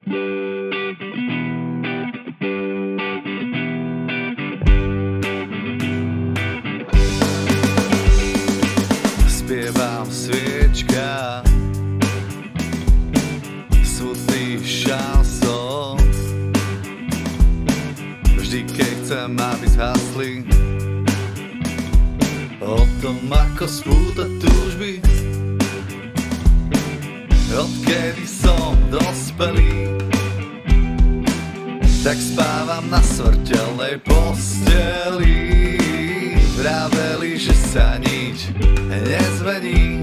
Spievam sviečka, smutný šanson. Vždy keď chcem, aby zhasli, o tom ako spútať túžby. Odkedy som dospelý, tak spávam na smrteľnej posteli. Vraveli, že sa nič nezmení,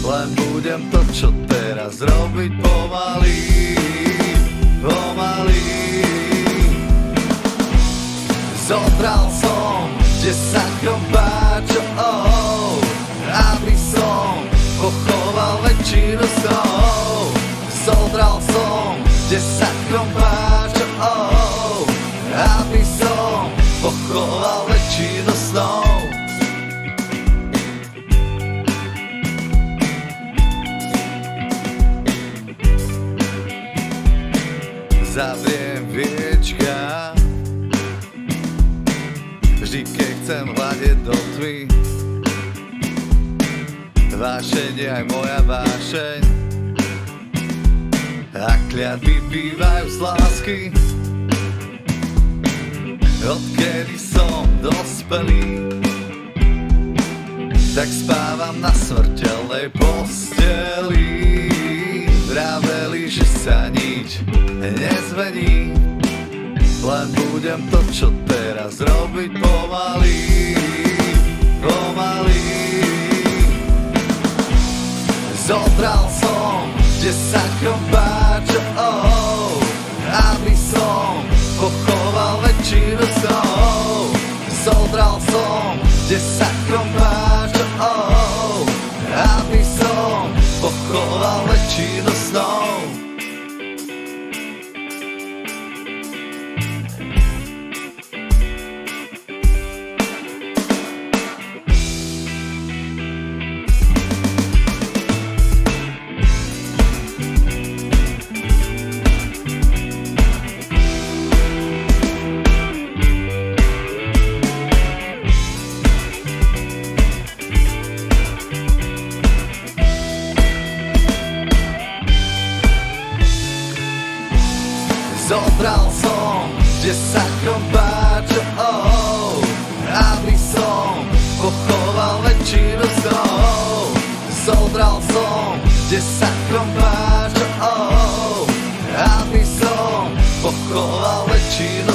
len budem to, čo teraz robiť pomaly, pomaly. Zobral som 10 chrobáčov, aby som pochoval väčšinu snov. Zobral som 10 chrobáčov, aby som pochoval väčšinu snov. Zavriem viečka, vždy keď chcem hľadiť do tmy. Vášeň je aj moja vášeň, a kliatby bývajú z lásky. Odkedy som dospelý, tak spávam na smrteľnej posteli. Vraveli, že sa nič nezmení, len budem to, čo teraz robiť pomaly, pomaly. Zobral som 10 chrobáčov, aby som pochoval väčšinu snov. Zobral som 10 chrobáčov, aby som pochoval väčšinu snov. Zobral som 10 chrobáčov, aby som pochoval väčšinu snov. Zobral som 10 chrobáčov, aby som pochoval väčšinu